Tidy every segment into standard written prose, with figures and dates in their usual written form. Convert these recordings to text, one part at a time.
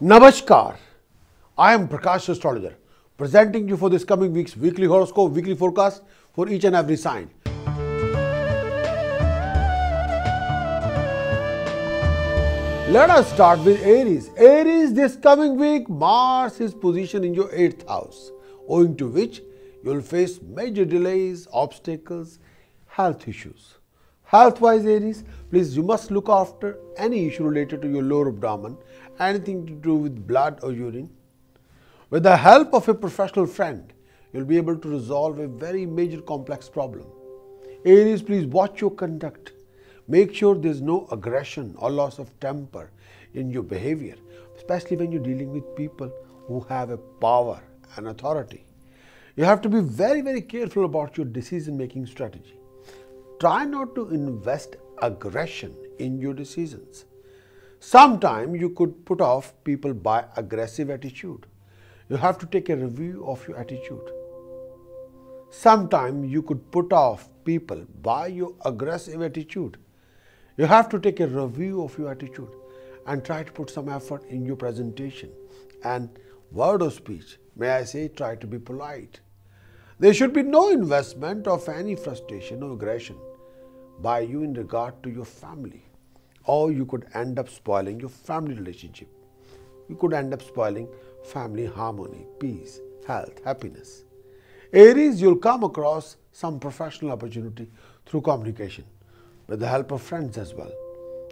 Namaskar. I am Prakash Astrologer, presenting you for this coming week's weekly horoscope, weekly forecast for each and every sign. Let us start with Aries. Aries, this coming week, Mars is positioned in your 8th house, owing to which you will face major delays, obstacles, health issues. Health-wise, Aries, please, you must look after any issue related to your lower abdomen, anything to do with blood or urine. With the help of a professional friend, you'll be able to resolve a very major complex problem. Aries, please watch your conduct. Make sure there's no aggression or loss of temper in your behavior, especially when you're dealing with people who have a power and authority. You have to be very, very careful about your decision-making strategy. Try not to invest aggression in your decisions. Sometimes you could put off people by aggressive attitude. You have to take a review of your attitude. Sometimes you could put off people by your aggressive attitude. You have to take a review of your attitude and try to put some effort in your presentation and word of speech. May I say, try to be polite. There should be no investment of any frustration or aggression by you in regard to your family, or you could end up spoiling your family relationship. You could end up spoiling family harmony, peace, health, happiness. Aries, you'll come across some professional opportunity through communication with the help of friends as well.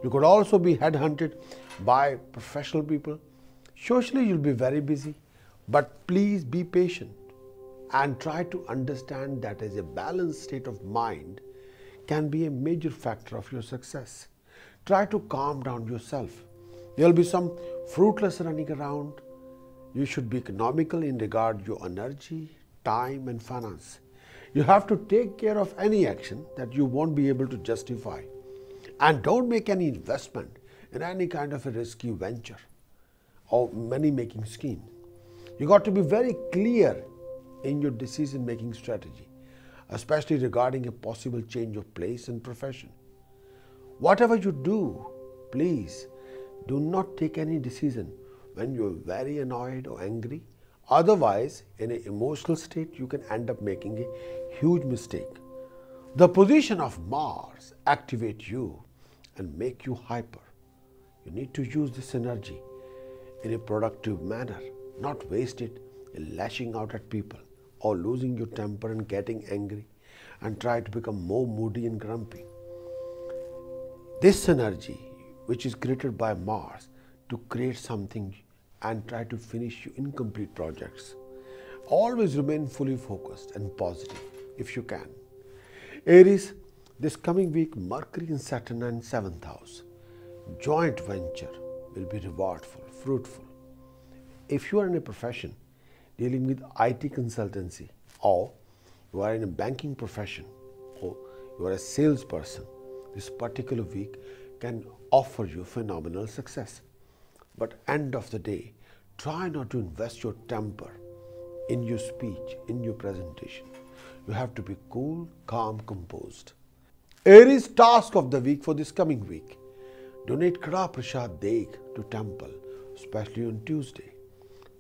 You could also be headhunted by professional people. Socially, you'll be very busy, but please be patient and try to understand that as a balanced state of mind can be a major factor of your success. Try to calm down yourself. There will be some fruitless running around. You should be economical in regard to your energy, time and finance. You have to take care of any action that you won't be able to justify. And don't make any investment in any kind of a risky venture or money-making scheme. You got to be very clear in your decision-making strategy, especially regarding a possible change of place and profession. Whatever you do, please do not take any decision when you're very annoyed or angry. Otherwise, in an emotional state, you can end up making a huge mistake. The position of Mars activates you and make you hyper. You need to use this energy in a productive manner, not waste it in lashing out at people or losing your temper and getting angry and try to become more moody and grumpy. This energy, which is created by Mars to create something and try to finish your incomplete projects. Always remain fully focused and positive if you can. Aries, this coming week, Mercury and Saturn in 7th house. Joint venture will be rewardful, fruitful. If you are in a profession dealing with IT consultancy, or you are in a banking profession, or you are a salesperson, this particular week can offer you phenomenal success. But end of the day, try not to invest your temper in your speech, in your presentation. You have to be cool, calm, composed. Aries, task of the week for this coming week. Donate Kara Prasad Deg to temple, especially on Tuesday.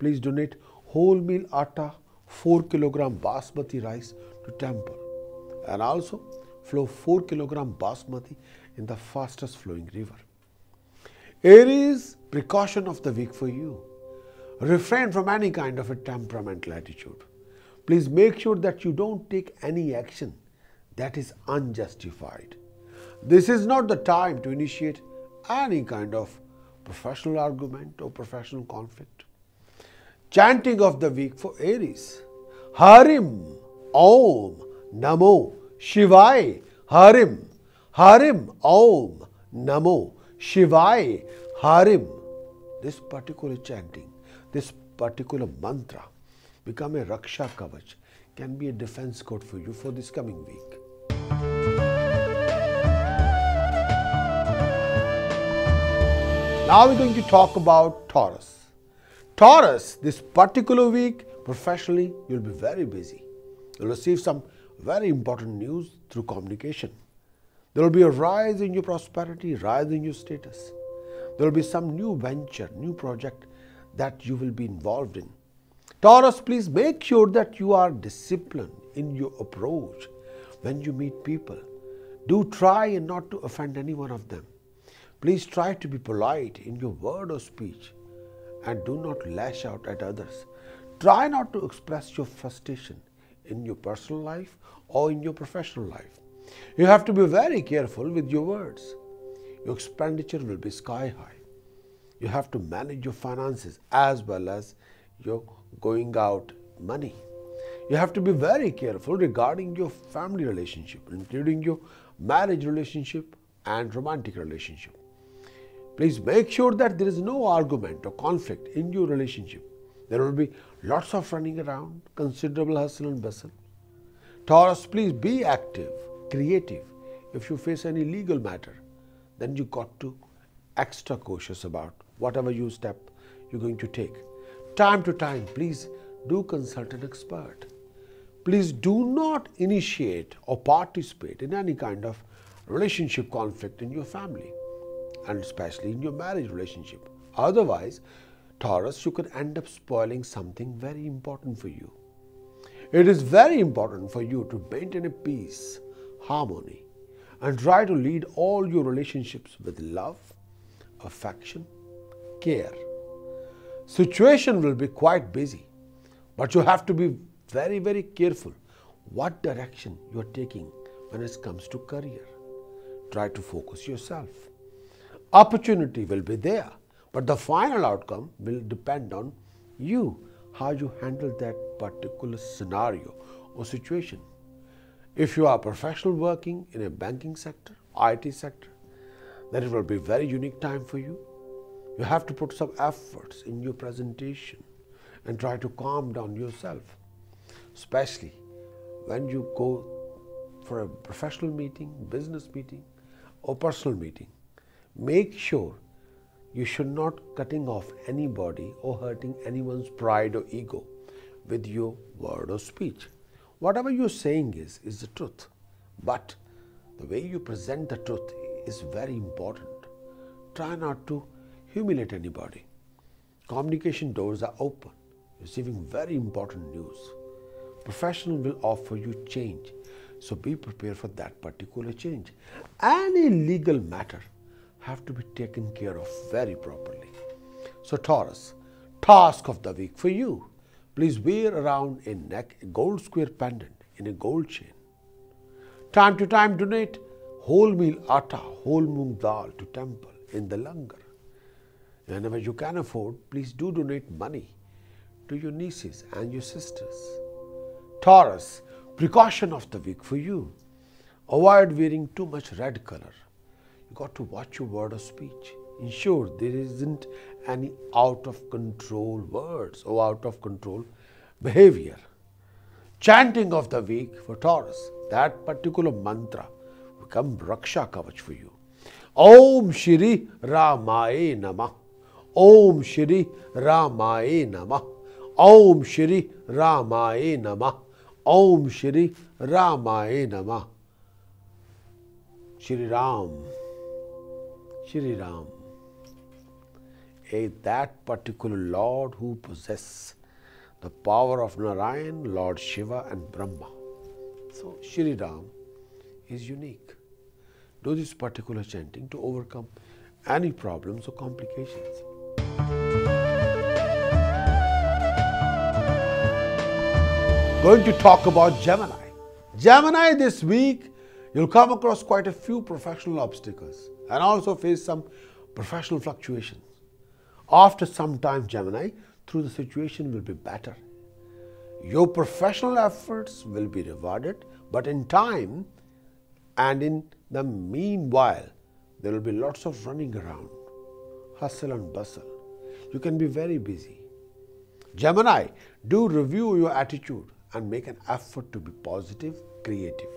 Please donate whole meal atta, 4 kg basmati rice to temple, and also flow 4 kg basmati in the fastest flowing river. Aries, precaution of the week for you. Refrain from any kind of a temperamental attitude. Please make sure that you don't take any action that is unjustified. This is not the time to initiate any kind of professional argument or professional conflict. Chanting of the week for Aries. Harim Om Namo Shivaya. Harim. Harim Om Namo Shivaya. Harim. This particular chanting, this particular mantra become a Raksha Kavach, can be a defense code for you for this coming week. Now we're going to talk about Taurus. Taurus, this particular week, professionally, you'll be very busy. You'll receive some very important news through communication. There will be a rise in your prosperity, rise in your status. There will be some new venture, new project that you will be involved in. Taurus, please make sure that you are disciplined in your approach when you meet people. Do try and not to offend any one of them. Please try to be polite in your word or speech and do not lash out at others. Try not to express your frustration in your personal life or in your professional life. You have to be very careful with your words. Your expenditure will be sky high. You have to manage your finances as well as your going out money. You have to be very careful regarding your family relationship, including your marriage relationship and romantic relationship. Please make sure that there is no argument or conflict in your relationship. There will be lots of running around, considerable hustle and bustle. Taurus, please be active, creative. If you face any legal matter, then you got to extra cautious about whatever step you're going to take. Time to time, please do consult an expert. Please do not initiate or participate in any kind of relationship conflict in your family, and especially in your marriage relationship. Otherwise, Taurus, you could end up spoiling something very important for you. It is very important for you to maintain a peace, harmony, and try to lead all your relationships with love, affection, care. Situation will be quite busy, but you have to be very, very careful what direction you are taking when it comes to career. Try to focus yourself. Opportunity will be there, but the final outcome will depend on you, how you handle that particular scenario or situation. If you are a professional working in a banking sector, IT sector, then it will be a very unique time for you. You have to put some efforts in your presentation and try to calm down yourself, especially when you go for a professional meeting, business meeting, or personal meeting. Make sure you should not cutting off anybody or hurting anyone's pride or ego with your word or speech. Whatever you're saying is the truth, but the way you present the truth is very important. Try not to humiliate anybody. Communication doors are open, receiving very important news. Professional will offer you change, so be prepared for that particular change. Any legal matter have to be taken care of very properly. So Taurus, task of the week for you. Please wear around a neck a gold square pendant in a gold chain. Time to time donate whole meal atta, whole moong dal to temple in the langar. Whenever you can afford, please do donate money to your nieces and your sisters. Taurus, precaution of the week for you. Avoid wearing too much red color. You got to watch your word or speech. Ensure there isn't any out of control words or out of control behavior. Chanting of the week for Taurus, that particular mantra will become Raksha Kavach for you. Om Shri Ramaye Namah. Om Shri Ramaye Namah. Om Shri Ramaye Namah. Om Shri Ramaye Namah. Shri Ram. Shri Ram. That particular Lord who possesses the power of Narayan, Lord Shiva and Brahma. So Shri Ram is unique. Do this particular chanting to overcome any problems or complications. Going to talk about Gemini. Gemini, this week you'll come across quite a few professional obstacles and also face some professional fluctuations. After some time, Gemini, through the situation will be better. Your professional efforts will be rewarded, but in time and in the meanwhile, there will be lots of running around, hustle and bustle. You can be very busy. Gemini, do review your attitude and make an effort to be positive, creative.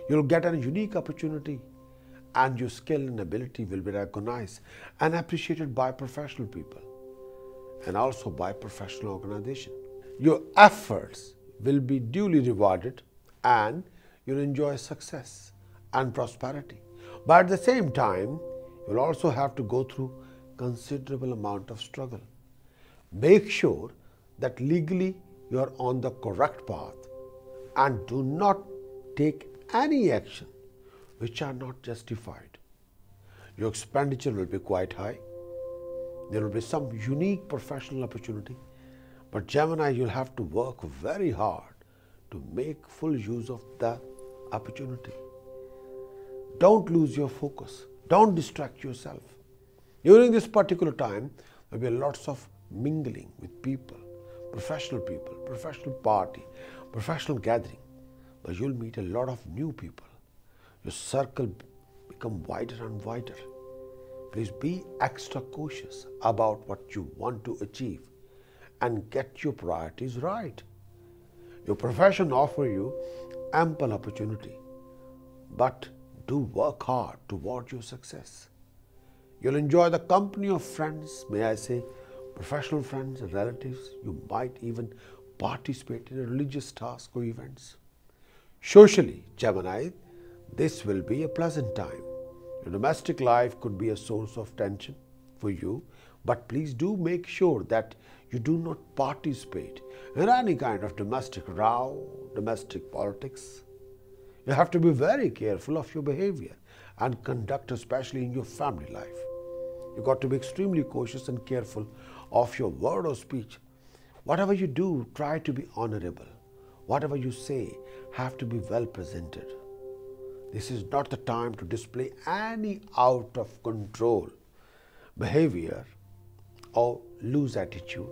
You'll get a unique opportunity and your skill and ability will be recognized and appreciated by professional people and also by professional organizations. Your efforts will be duly rewarded and you'll enjoy success and prosperity. But at the same time, you'll also have to go through considerable amount of struggle. Make sure that legally you are on the correct path and do not take any action which are not justified. Your expenditure will be quite high. There will be some unique professional opportunity, but Gemini, you'll have to work very hard to make full use of the opportunity. Don't lose your focus. Don't distract yourself. During this particular time, there will be lots of mingling with people, professional party, professional gathering. But you'll meet a lot of new people. Your circle become wider and wider. Please be extra cautious about what you want to achieve and get your priorities right. Your profession offers you ample opportunity, but do work hard toward your success. You'll enjoy the company of friends, may I say, professional friends and relatives. You might even participate in religious tasks or events. Socially, Gemini, this will be a pleasant time. Your domestic life could be a source of tension for you, but please do make sure that you do not participate in any kind of domestic row, domestic politics. You have to be very careful of your behavior and conduct, especially in your family life. You've got to be extremely cautious and careful of your word or speech. Whatever you do, try to be honorable. Whatever you say, have to be well presented. This is not the time to display any out of control behavior or loose attitude.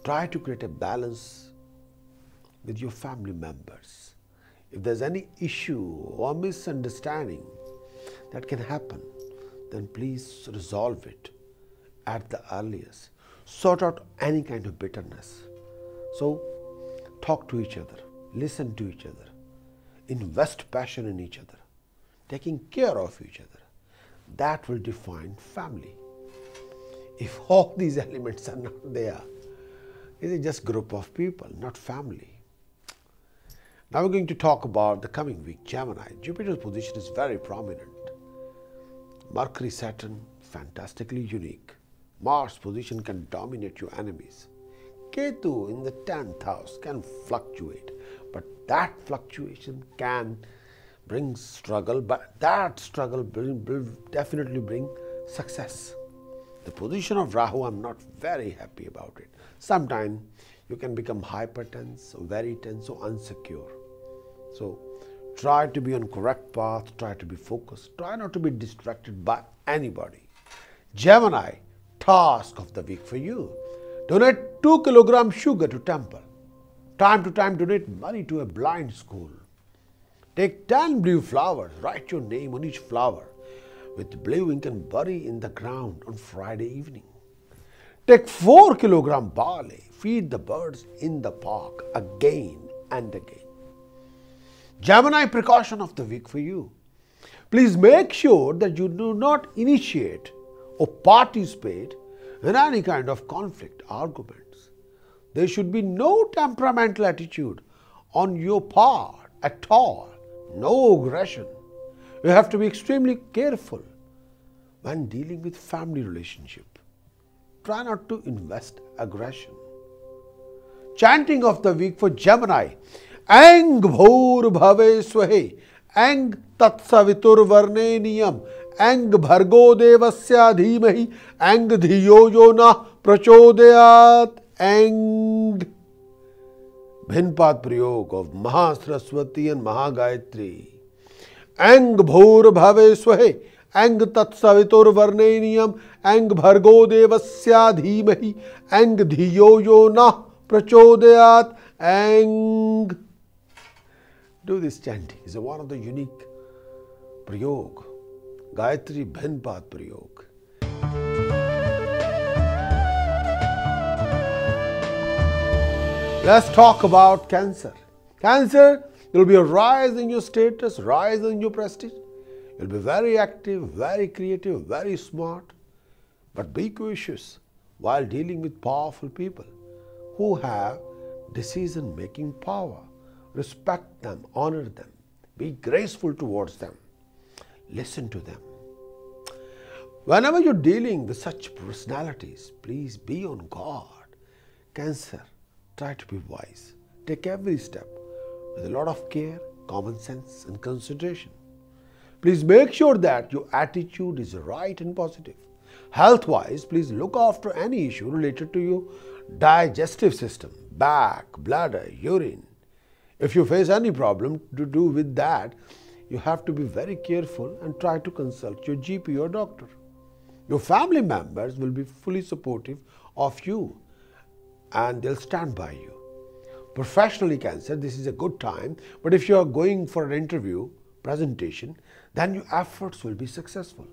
Try to create a balance with your family members. If there's any issue or misunderstanding that can happen, then please resolve it at the earliest. Sort out any kind of bitterness. So, talk to each other, listen to each other, invest passion in each other, taking care of each other. That will define family. If all these elements are not there, it is just a group of people, not family. Now we're going to talk about the coming week, Gemini. Jupiter's position is very prominent. Mercury, Saturn, fantastically unique. Mars' position can dominate your enemies. Ketu in the 10th house can fluctuate, but that fluctuation can bring struggle, but that struggle will definitely bring success. The position of Rahu, I'm not very happy about it. Sometimes you can become hypertense, or very tense, or unsecure. So try to be on correct path, try to be focused, try not to be distracted by anybody. Gemini, task of the week for you. Donate 2 kilograms sugar to temple. Time to time donate money to a blind school. Take 10 blue flowers, write your name on each flower with blue ink and bury in the ground on Friday evening. Take 4 kilograms barley, feed the birds in the park again and again. Gemini, precaution of the week for you. Please make sure that you do not initiate or participate in any kind of conflict, arguments. There should be no temperamental attitude on your part at all, no aggression. You have to be extremely careful when dealing with family relationship. Try not to invest aggression. Chanting of the week for Gemini. Ang bhur bhave swahe, ang tat savitur varneniyam, ang bhargo devasya dhimahi, ang dhiyo yo na prachodayat, ang. Bhinpat prayog of Mahasaraswati and Mahagayatri. Ang bhur bhave swahe, ang tat savitur varneniyam, ang bhargo devasya dhimahi, ang dhiyo yo na prachodayat, ang. Do this chanting. It's one of the unique prayog. Gayatri Bhinpat prayog. Let's talk about Cancer. Cancer, there will be a rise in your status, rise in your prestige. You'll be very active, very creative, very smart. But be cautious while dealing with powerful people who have decision-making power. Respect them, honor them, be graceful towards them, listen to them. Whenever you're dealing with such personalities, please be on guard. Cancer, try to be wise. Take every step with a lot of care, common sense and consideration. Please make sure that your attitude is right and positive. Health-wise, please look after any issue related to your digestive system, back, bladder, urine. If you face any problem to do with that, you have to be very careful and try to consult your GP or doctor. Your family members will be fully supportive of you and they'll stand by you. Professionally, Cancer, this is a good time, but if you are going for an interview, presentation, then your efforts will be successful.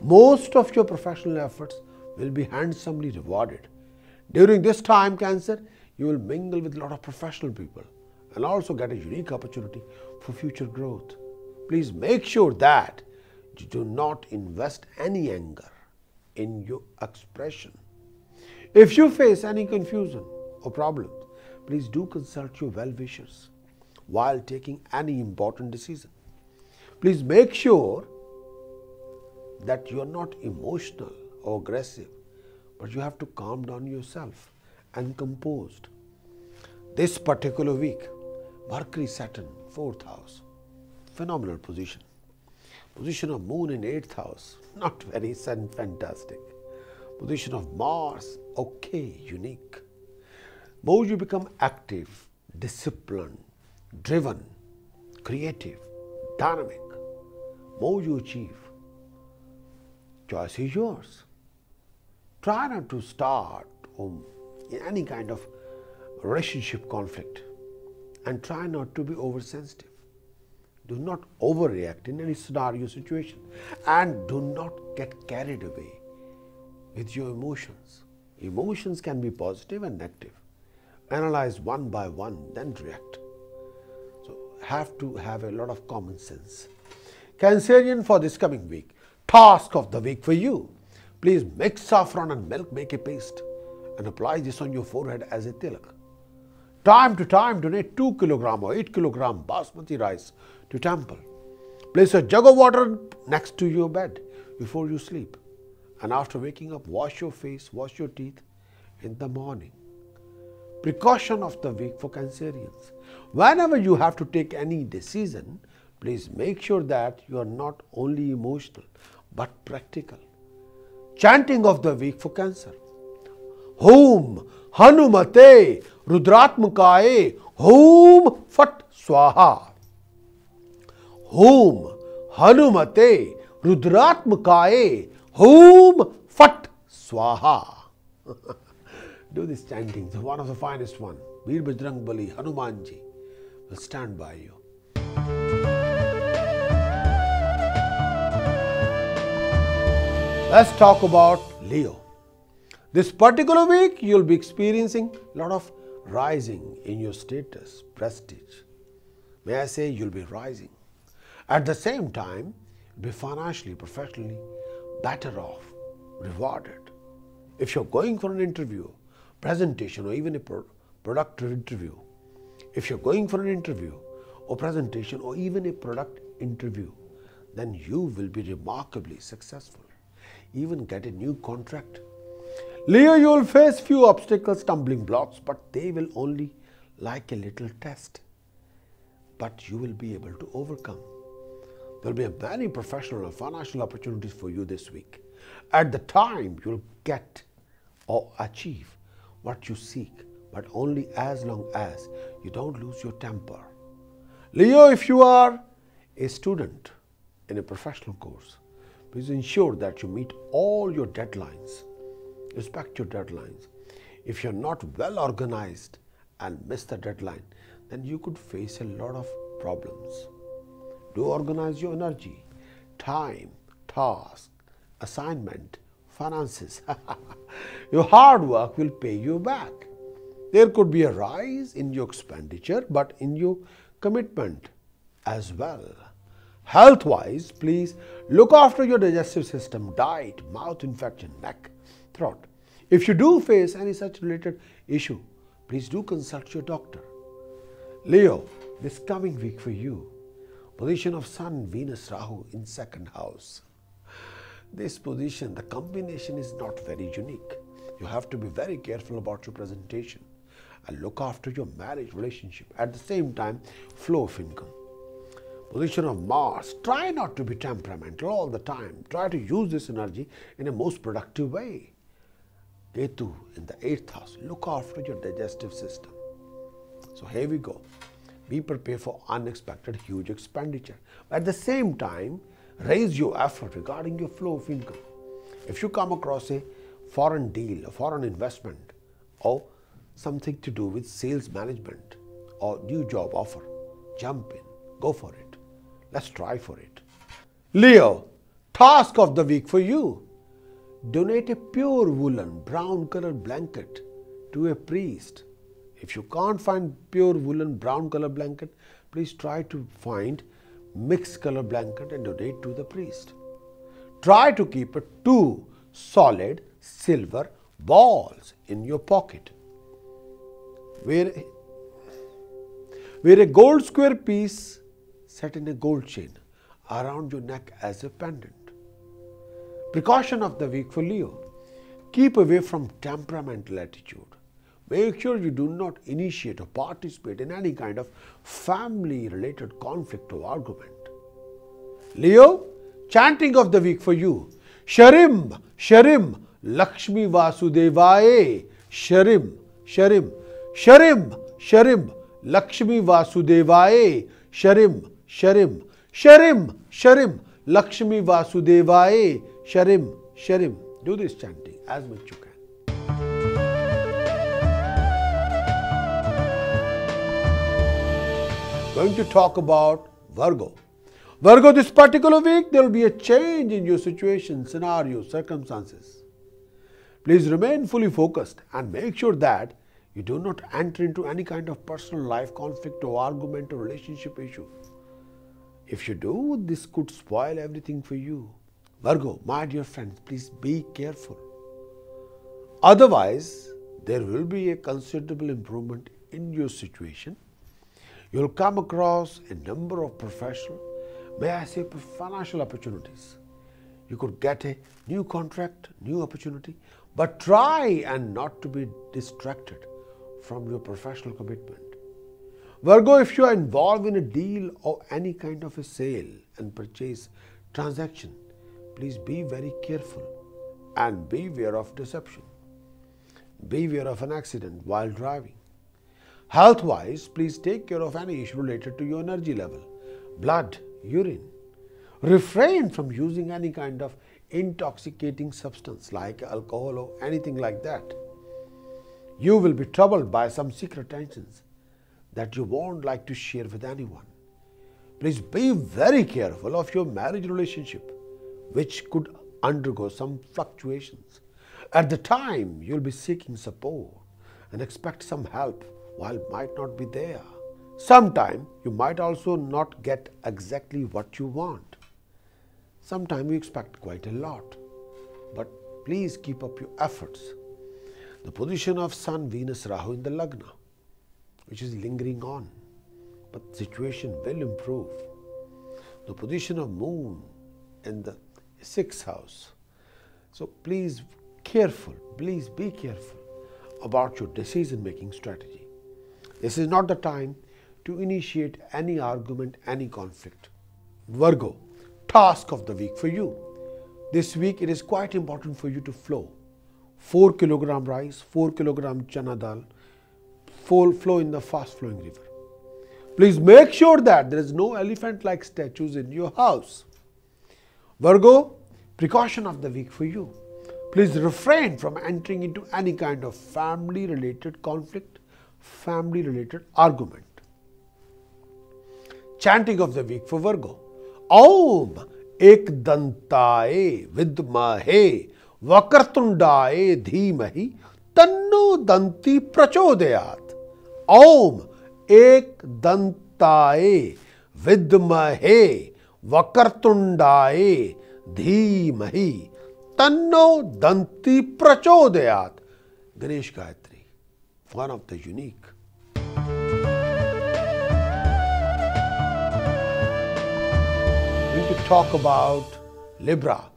Most of your professional efforts will be handsomely rewarded. During this time, Cancer, you will mingle with a lot of professional people and also get a unique opportunity for future growth. Please make sure that you do not invest any anger in your expression. If you face any confusion or problems, please do consult your well-wishers while taking any important decision. Please make sure that you are not emotional or aggressive, but you have to calm down yourself and composed. This particular week, Mercury, Saturn, 4th house, phenomenal position. Position of Moon in 8th house, not very fantastic. Position of Mars, okay, unique. More you become active, disciplined, driven, creative, dynamic, more you achieve. Choice is yours. Try not to start any kind of relationship conflict and try not to be oversensitive. Do not overreact in any scenario situation and do not get carried away with your emotions. Emotions can be positive and negative. Analyze one by one, then react. So have to have a lot of common sense. Cancerian, for this coming week, task of the week for you. Please mix saffron and milk, make a paste and apply this on your forehead as a tilak. Time to time, donate 2 kg or 8 kg basmati rice to temple. Place a jug of water next to your bed before you sleep. And after waking up, wash your face, wash your teeth in the morning. Precaution of the week for Cancerians. Whenever you have to take any decision, please make sure that you are not only emotional but practical. Chanting of the week for Cancer. Hum Hanumate Rudratmakaye Hum Fat Swaha. Hum Hanumate Rudratmakaye Hum Fat Swaha. Do this chanting. It's one of the finest one. Veer Bajrang Bali, Hanumanji will stand by you. Let's talk about Leo. This particular week, you'll be experiencing a lot of rising in your status, prestige. May I say you'll be rising. At the same time, you'll be financially, professionally better off, rewarded. If you're going for an interview, presentation or even a product interview, if you're going for an interview or presentation or even a product interview, then you will be remarkably successful. Even get a new contract. Leo, you will face few obstacles, stumbling blocks, but they will only like a little test. But you will be able to overcome. There will be many professional and financial opportunities for you this week. At the time, you will get or achieve what you seek, but only as long as you don't lose your temper. Leo, if you are a student in a professional course, please ensure that you meet all your deadlines. Respect your deadlines. If you're not well organized and miss the deadline, then you could face a lot of problems. Do organize your energy, time, task, assignment, finances. Your hard work will pay you back. There could be a rise in your expenditure, but in your commitment as well. Health-wise, please look after your digestive system, diet, mouth infection, neck, throat. If you do face any such related issue, please do consult your doctor. Leo, this coming week for you, position of Sun, Venus, Rahu in 2nd house. This position, the combination is not very unique. You have to be very careful about your presentation and look after your marriage relationship. At the same time, flow of income. Position of Mars, try not to be temperamental all the time. Try to use this energy in a most productive way. Ketu in the 8th house, look after your digestive system. So here we go. Be prepared for unexpected huge expenditure. At the same time, raise your effort regarding your flow of income. If you come across a foreign deal, a foreign investment, or something to do with sales management or new job offer, jump in, go for it. Let's try for it. Leo, task of the week for you. Donate a pure woolen brown color blanket to a priest. If you can't find pure woolen brown color blanket, please try to find mixed color blanket and donate to the priest. Try to keep 2 solid silver balls in your pocket. Wear a gold square piece set in a gold chain around your neck as a pendant. Precaution of the week for Leo. Keep away from temperamental attitude. Make sure you do not initiate or participate in any kind of family-related conflict or argument. Leo, chanting of the week for you. Sharim, Sharim, Lakshmi Vasudevaye. Sharim, Sharim, Sharim, Sharim, Lakshmi Vasudevaye. Sharim, Sharim, Sharim, Sharim, Lakshmi Vasudevaye. Sharim, Sharim. Do this chanting as much you can. Going to talk about Virgo. Virgo, this particular week, there will be a change in your situation, scenario, circumstances. Please remain fully focused and make sure that you do not enter into any kind of personal life conflict or argument or relationship issue. If you do, this could spoil everything for you. Virgo, my dear friends, please be careful. Otherwise, there will be a considerable improvement in your situation. You will come across a number of professional, may I say financial opportunities. You could get a new contract, new opportunity, but try and not to be distracted from your professional commitment. Virgo, if you are involved in a deal or any kind of a sale and purchase transaction, please be very careful and beware of deception. Beware of an accident while driving. Health-wise, please take care of any issue related to your energy level, blood, urine. Refrain from using any kind of intoxicating substance like alcohol or anything like that. You will be troubled by some secret tensions that you won't like to share with anyone. Please be very careful of your marriage relationship, which could undergo some fluctuations. At the time, you'll be seeking support and expect some help while it might not be there. Sometime you might also not get exactly what you want. Sometime you expect quite a lot. But please keep up your efforts. The position of Sun, Venus, Rahu in the Lagna, which is lingering on, but the situation will improve. The position of Moon in the 6th house. So please be careful about your decision-making strategy. This is not the time to initiate any argument, any conflict. Virgo, task of the week for you. This week it is quite important for you to flow. 4 kg rice, 4 kg chana dal, flow in the fast-flowing river. Please make sure that there is no elephant-like statues in your house. Virgo, precaution of the week for you. Please refrain from entering into any kind of family-related conflict, family-related argument. Chanting of the week for Virgo. Om Ekdantaye Vidmahe Vakartundaye Dhimahi Tanno Danti Prachodayat. Om Ekdantaye Vidmahe Vakartundaye Dhimahi Tanno Danti Prachodayat. Ganesh Gayatri, one of the unique. We need to talk about Libra.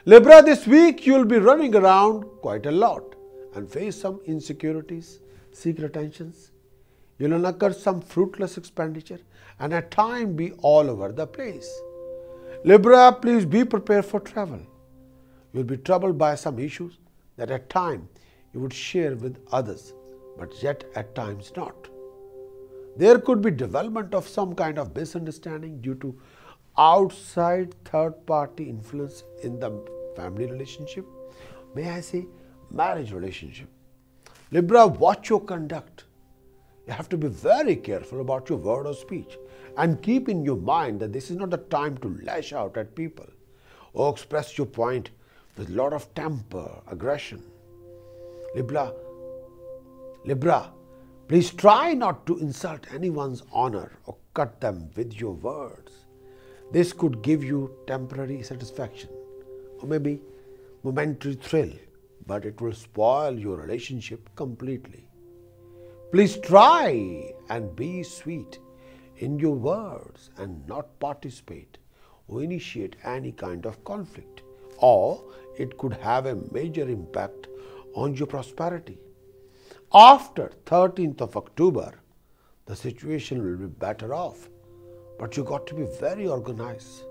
Libra, this week you will be running around quite a lot and face some insecurities, seek attentions. You will incur some fruitless expenditure and at times be all over the place. Libra, please be prepared for travel. You will be troubled by some issues that at times you would share with others, but yet at times not. There could be development of some kind of misunderstanding due to outside third-party influence in the family relationship. May I say marriage relationship. Libra, watch your conduct. You have to be very careful about your word or speech and keep in your mind that this is not the time to lash out at people or express your point with a lot of temper, aggression. Libra, please try not to insult anyone's honor or cut them with your words. This could give you temporary satisfaction or maybe momentary thrill, but it will spoil your relationship completely. Please try and be sweet in your words and not participate or initiate any kind of conflict, or it could have a major impact on your prosperity. After 13th of October, the situation will be better off, but you got to be very organized.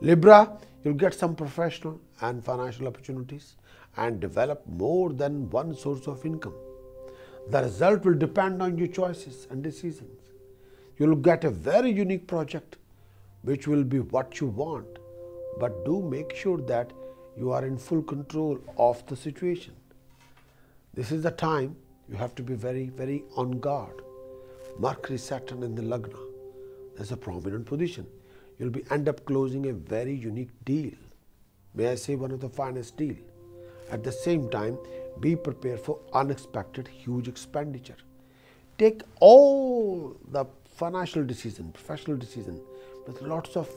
Libra, you'll get some professional and financial opportunities and develop more than one source of income. The result will depend on your choices and decisions. You'll get a very unique project which will be what you want, but do make sure that you are in full control of the situation. This is the time you have to be very, very on guard. Mercury, Saturn in the Lagna. There's a prominent position. You'll end up closing a very unique deal. May I say one of the finest deal. At the same time, be prepared for unexpected huge expenditure. Take all the financial decision, professional decision with lots of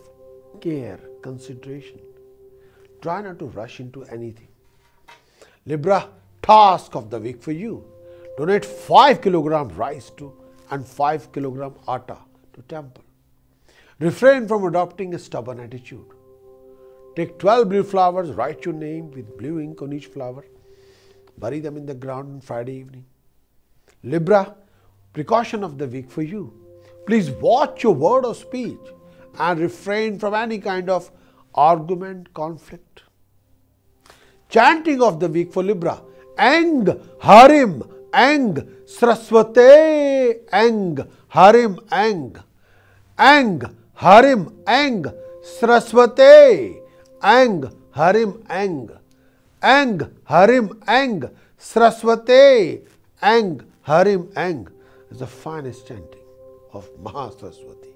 care, consideration. Try not to rush into anything. Libra, task of the week for you. Donate 5 kg rice and 5 kg atta to temple. Refrain from adopting a stubborn attitude. Take 12 blue flowers, write your name with blue ink on each flower. Bury them in the ground on Friday evening. Libra, precaution of the week for you. Please watch your word or speech and refrain from any kind of argument, conflict. Chanting of the week for Libra. Ang Harim Ang Saraswate Ang Harim Ang Ang Harim Ang Saraswate Ang Harim Ang Ang Harim Ang Saraswate Ang Harim Ang is the finest chanting of Mahasaraswati.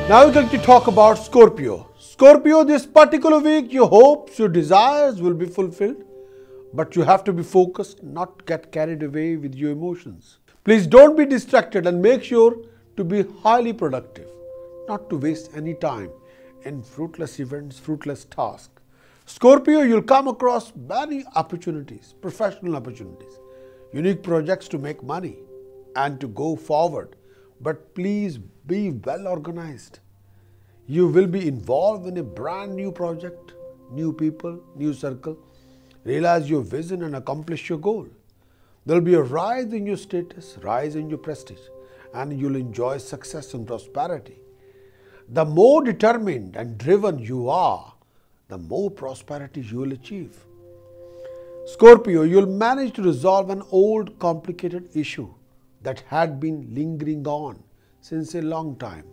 Now we're going to talk about Scorpio. Scorpio, this particular week, your hopes, your desires will be fulfilled, but you have to be focused, not get carried away with your emotions. Please don't be distracted and make sure to be highly productive, not to waste any time in fruitless events, fruitless tasks. Scorpio, you'll come across many opportunities, professional opportunities, unique projects to make money and to go forward. But please be well organized. You will be involved in a brand new project, new people, new circle. Realize your vision and accomplish your goal. There will be a rise in your status, rise in your prestige, and you'll enjoy success and prosperity. The more determined and driven you are, the more prosperity you will achieve. Scorpio, you'll manage to resolve an old complicated issue that had been lingering on since a long time.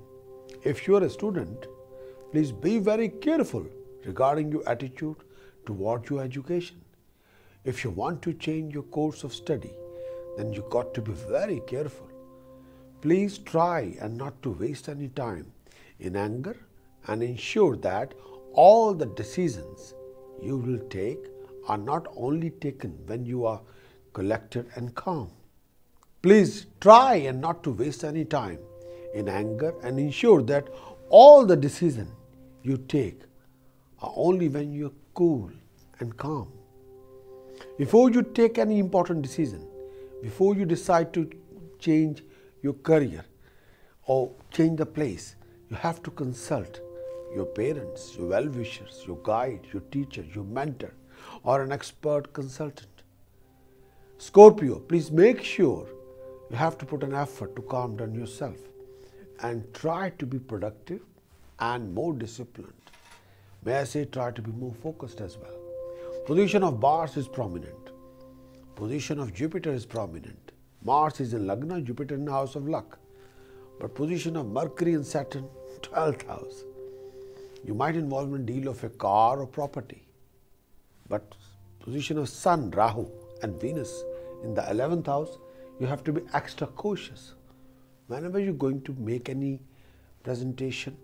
If you are a student, please be very careful regarding your attitude toward your education. If you want to change your course of study, then you got to be very careful. Please try and not to waste any time in anger and ensure that all the decisions you will take are not only taken when you are collected and calm. Please try and not to waste any time in anger and ensure that all the decisions you take are only when you are cool and calm. Before you take any important decision, before you decide to change your career or change the place, You have to consult your parents, your well-wishers, your guide, your teacher, your mentor, or an expert consultant. Scorpio, please make sure you have to put an effort to calm down yourself and try to be productive and more disciplined. May I say, try to be more focused as well. Position of Mars is prominent. Position of Jupiter is prominent. Mars is in Lagna, Jupiter in the house of luck. But position of Mercury and Saturn, 12th house. You might involve in a deal of a car or property. But position of Sun, Rahu and Venus in the 11th house, you have to be extra cautious. Whenever you're going to make any presentation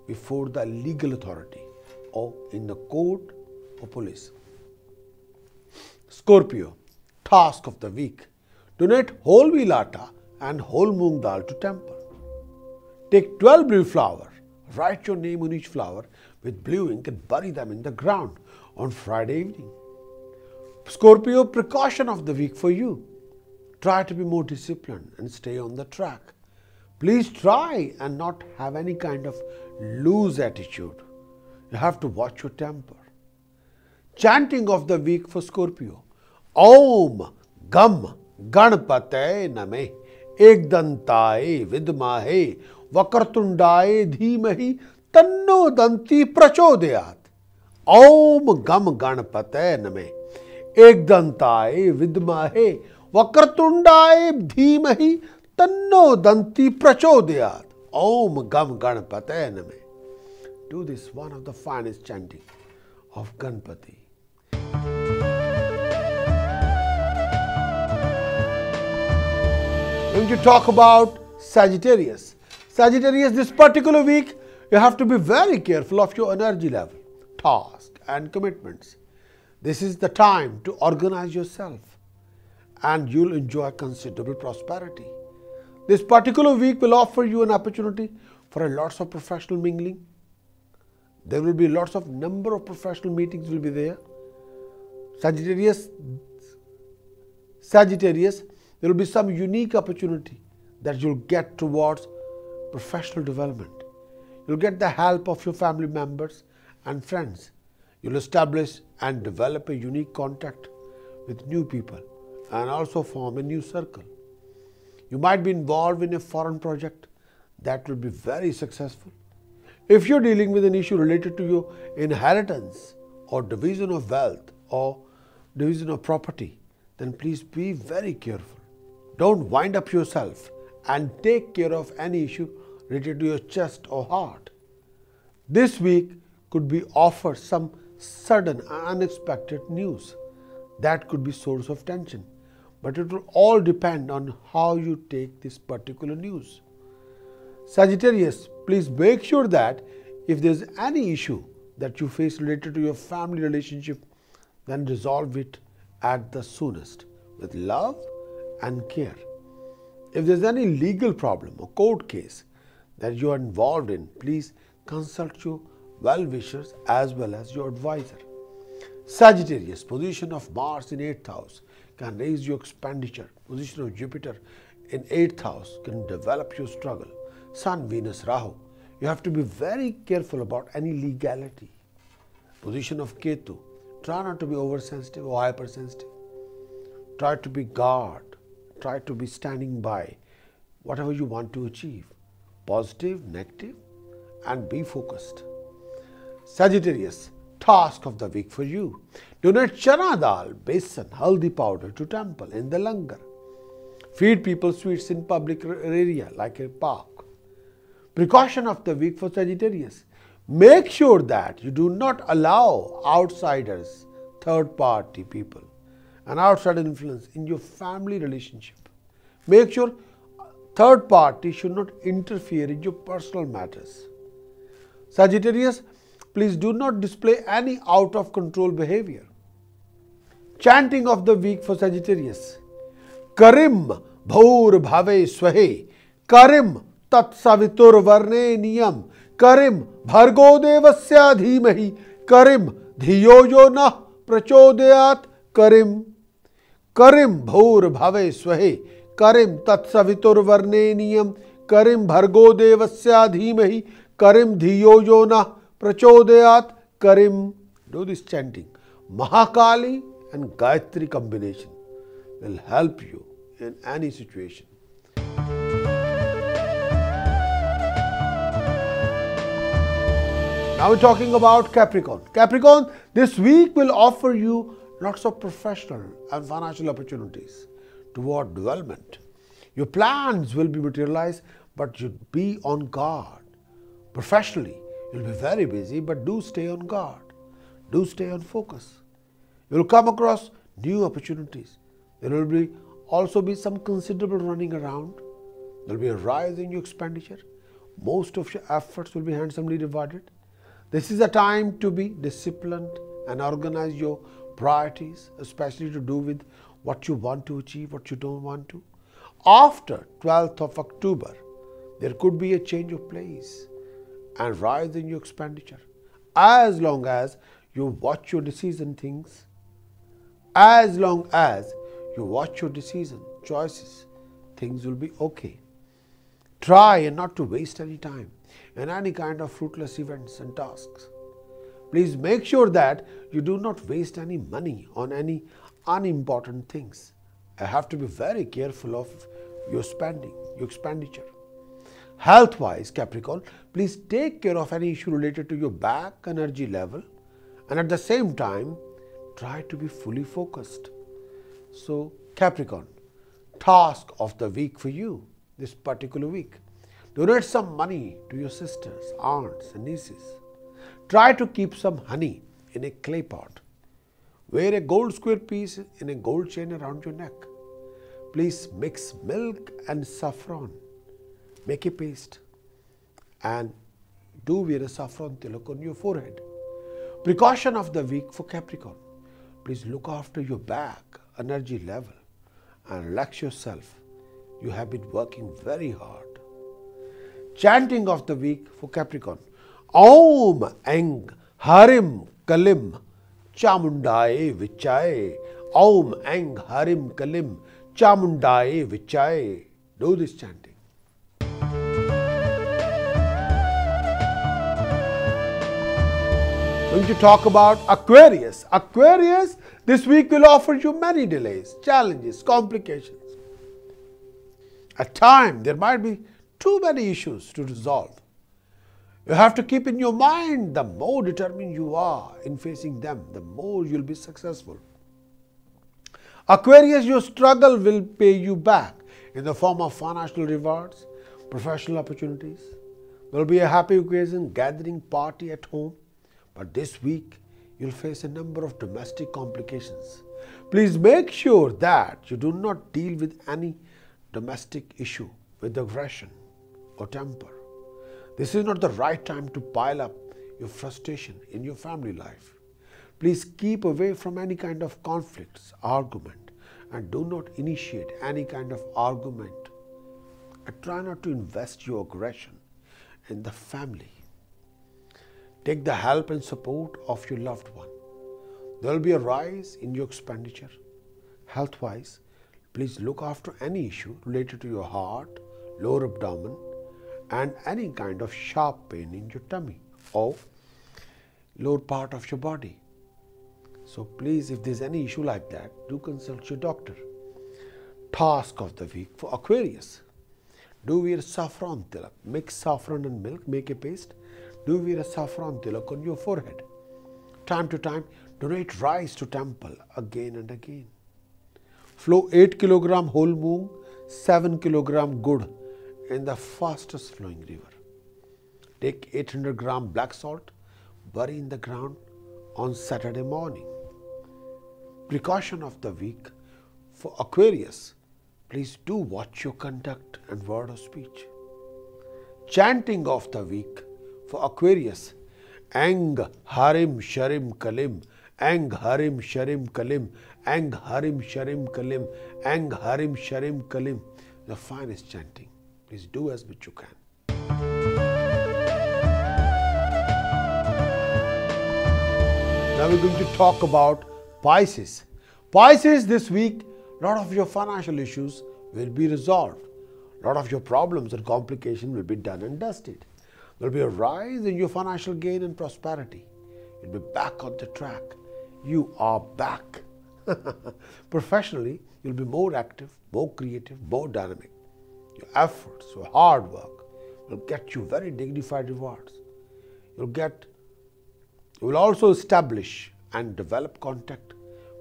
before the legal authority or in the court or police. Scorpio, task of the week. Donate whole wheat atta and whole moong dal to temple. Take 12 blue flowers, write your name on each flower with blue ink and bury them in the ground on Friday evening. Scorpio, precaution of the week for you. Try to be more disciplined and stay on the track. Please try and not have any kind of loose attitude. You have to watch your temper. Chanting of the week for Scorpio. Om Gam Ganpate Name Ekdantaye Vidmahe Vakartundaye Dhimahi Tanno Danti Prachodayat. Om Gam Ganpate Name Ekdantaye Vidmahe Vakartundaye Dhimahi Tanno Danti Prachodayat. Om Gam Ganpate Name. Do this, one of the finest chanting of Ganpati. When you talk about Sagittarius. Sagittarius, this particular week, you have to be very careful of your energy level, task and commitments. This is the time to organize yourself and you'll enjoy considerable prosperity. This particular week will offer you an opportunity for lots of professional mingling. There will be lots of number of professional meetings will be there. Sagittarius, there will be some unique opportunity that you'll get towards professional development. You'll get the help of your family members and friends. You'll establish and develop a unique contact with new people and also form a new circle. You might be involved in a foreign project that will be very successful. If you're dealing with an issue related to your inheritance or division of wealth or division of property, then please be very careful. Don't wind up yourself and take care of any issue related to your chest or heart. This week could be offered some sudden and unexpected news that could be source of tension, but it will all depend on how you take this particular news. Sagittarius, please make sure that if there is any issue that you face related to your family relationship, then resolve it at the soonest with love and care. If there is any legal problem or court case that you are involved in, please consult your well-wishers as well as your advisor. Sagittarius, position of Mars in 8th house can raise your expenditure. Position of Jupiter in 8th house can develop your struggle. Sun, Venus, Rahu. You have to be very careful about any legality. Position of Ketu. Try not to be oversensitive or hypersensitive. Try to be guard. Try to be standing by whatever you want to achieve. Positive, negative, and be focused. Sagittarius, task of the week for you. Donate chana dal, besan, haldi powder to temple in the langar. Feed people sweets in public area like a park. Precaution of the week for Sagittarius. Make sure that you do not allow outsiders, third-party people, and outside influence in your family relationship. Make sure third party should not interfere in your personal matters. Sagittarius, please do not display any out of control behavior. Chanting of the week for Sagittarius. Karim bhaur bhave swahe, Karim tat savitur varne niyam, Karim bhargo devasya dhimahi, Karim dhiyo yo nah prachodayat, Karim bhaur bhave swahe, Karim tat savitur varne niyam, Karim bhargo devasya dhimahi, Karim Dhiyo Yona Prachodayat Karim. Do this chanting. Mahakali and Gayatri combination will help you in any situation. Now we're talking about Capricorn. Capricorn, this week will offer you lots of professional and financial opportunities toward development. Your plans will be materialized, but you be on guard. Professionally, you'll be very busy, but do stay on guard. Do stay on focus. You will come across new opportunities. There will also be some considerable running around. There will be a rise in your expenditure. Most of your efforts will be handsomely rewarded. This is a time to be disciplined and organize your priorities, especially to do with what you want to achieve, what you don't want to. After 12th of October, there could be a change of place and rise in your expenditure. As long as you watch your decision things, as long as you watch your decision choices, things will be okay. Try and not to waste any time in any kind of fruitless events and tasks. Please make sure that you do not waste any money on any unimportant things. You have to be very careful of your spending, your expenditure. Health-wise, Capricorn, please take care of any issue related to your back energy level, and at the same time, try to be fully focused. So, Capricorn, task of the week for you this particular week. Donate some money to your sisters, aunts and nieces. Try to keep some honey in a clay pot. Wear a gold square piece in a gold chain around your neck. Please mix milk and saffron. Make a paste and do wear a saffron tilak on your forehead. Precaution of the week for Capricorn. Please look after your back energy level and relax yourself. You have been working very hard. Chanting of the week for Capricorn. Om Eng Harim Kalim Chamundaye Vichaye. Om Eng Harim Kalim Chamundaye Vichaye. Do this chanting. Going to talk about Aquarius. Aquarius, this week will offer you many delays, challenges, complications. At times, there might be too many issues to resolve. You have to keep in your mind, the more determined you are in facing them, the more you'll be successful. Aquarius, your struggle will pay you back in the form of financial rewards, professional opportunities. There will be a happy occasion, gathering, party at home. But this week, you'll face a number of domestic complications. Please make sure that you do not deal with any domestic issue with aggression or temper. This is not the right time to pile up your frustration in your family life. Please keep away from any kind of conflicts, argument, and do not initiate any kind of argument. And try not to invest your aggression in the family. Take the help and support of your loved one. There will be a rise in your expenditure. Health-wise, please look after any issue related to your heart, lower abdomen, and any kind of sharp pain in your tummy or lower part of your body. So please, if there's any issue like that, do consult your doctor. Task of the week for Aquarius. Do wear saffron tilak. Mix saffron and milk, make a paste. Do wear a saffron tilak on your forehead. Time to time, donate rice to temple again and again. Flow 8 kg whole moong, 7 kg good in the fastest flowing river. Take 800 gram black salt, bury in the ground on Saturday morning. Precaution of the week for Aquarius. Please do watch your conduct and word of speech. Chanting of the week for Aquarius. Ang Harim Sharim Kalim. Ang Harim Sharim Kalim. Ang Harim Sharim Kalim. Ang Harim Sharim Kalim. The finest chanting. Please do as much you can. Now we're going to talk about Pisces. Pisces, this week, a lot of your financial issues will be resolved. A lot of your problems and complications will be done and dusted. There'll be a rise in your financial gain and prosperity. You'll be back on the track. You are back. Professionally, you'll be more active, more creative, more dynamic. Your efforts, your hard work will get you very dignified rewards. You will also establish and develop contact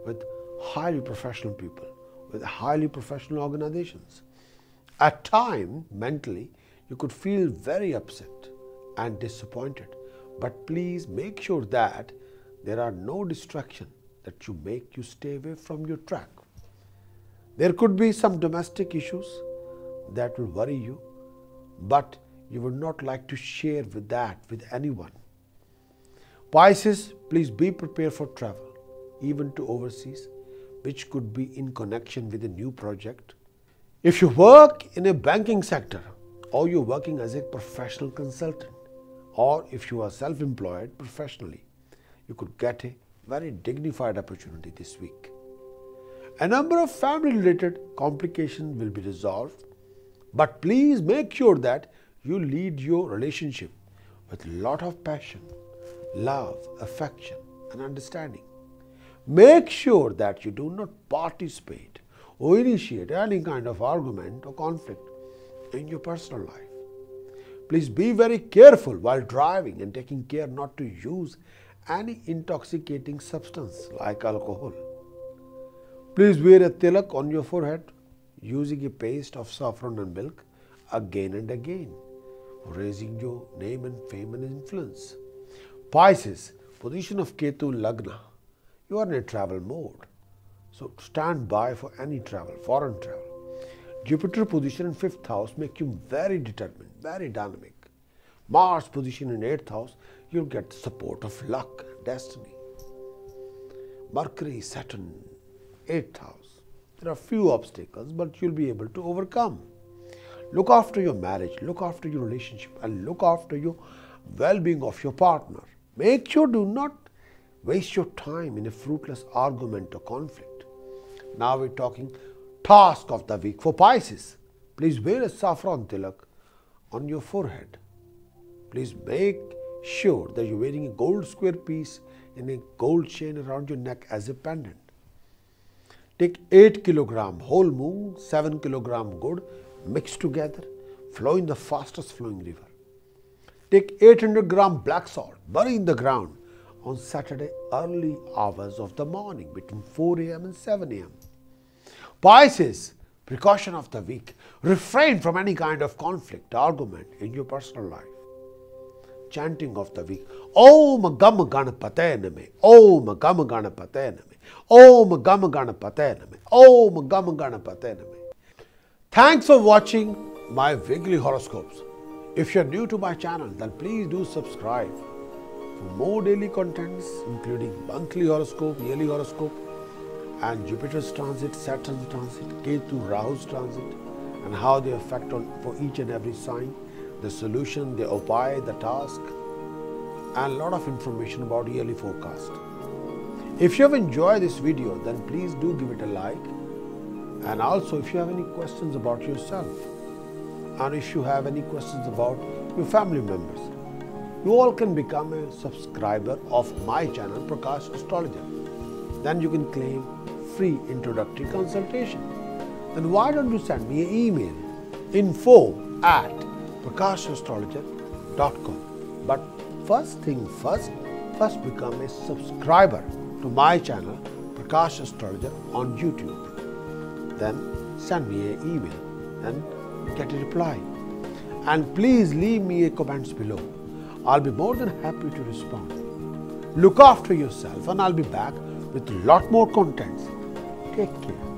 with highly professional people, with highly professional organizations. At times, mentally, you could feel very upset and disappointed, but please make sure that there are no distractions that you make you stay away from your track. There could be some domestic issues that will worry you, but you would not like to share with anyone. Pisces, please be prepared for travel, even to overseas, which could be in connection with a new project. If you work in a banking sector, or you're working as a professional consultant, or if you are self-employed professionally, you could get a very dignified opportunity this week. A number of family-related complications will be resolved, but please make sure that you lead your relationship with a lot of passion, love, affection, and understanding. Make sure that you do not participate or initiate any kind of argument or conflict in your personal life. Please be very careful while driving and taking care not to use any intoxicating substance like alcohol. Please wear a tilak on your forehead using a paste of saffron and milk again and again, raising your name and fame and influence. Pisces, position of Ketu Lagna. You are in a travel mode, so stand by for any travel, foreign travel. Jupiter position in 5th house make you very determined, very dynamic. Mars position in 8th house, you'll get support of luck and destiny. Mercury, Saturn, 8th house. There are few obstacles, but you'll be able to overcome. Look after your marriage, look after your relationship, and look after your well-being of your partner. Make sure do not waste your time in a fruitless argument or conflict. Now we're talking task of the week for Pisces. Please wear a saffron tilak on your forehead. Please make sure that you're wearing a gold square piece in a gold chain around your neck as a pendant. Take 8 kg whole moong, 7 kg gold, mix together, flow in the fastest flowing river. Take 800 gram black salt, bury in the ground on Saturday early hours of the morning between 4 a.m. and 7 a.m. Pisces, precaution of the week. Refrain from any kind of conflict, argument in your personal life. Chanting of the week. Om Gam Ganapate Name. Om Gam Ganapate Name. Om Gam Ganapate Name. Om Gam Ganapate Name. Thanks for watching my weekly horoscopes. If you're new to my channel, then please do subscribe for more daily contents, including monthly horoscope, yearly horoscope, and Jupiter's transit, Saturn's transit, Ketu, Rahu's transit, and how they affect for each and every sign, the solution, the upaya, the task, and a lot of information about yearly forecast. If you have enjoyed this video, then please do give it a like. And also, if you have any questions about yourself, and if you have any questions about your family members, you all can become a subscriber of my channel, Prakash Astrologer. Then you can claim free introductory consultation. Then why don't you send me an email, info@prakashastrologer.com. But first thing first become a subscriber to my channel, Prakash Astrologer on YouTube. Then send me an email and get a reply. And please leave me a comments below. I'll be more than happy to respond. Look after yourself, and I'll be back with a lot more contents. Take care.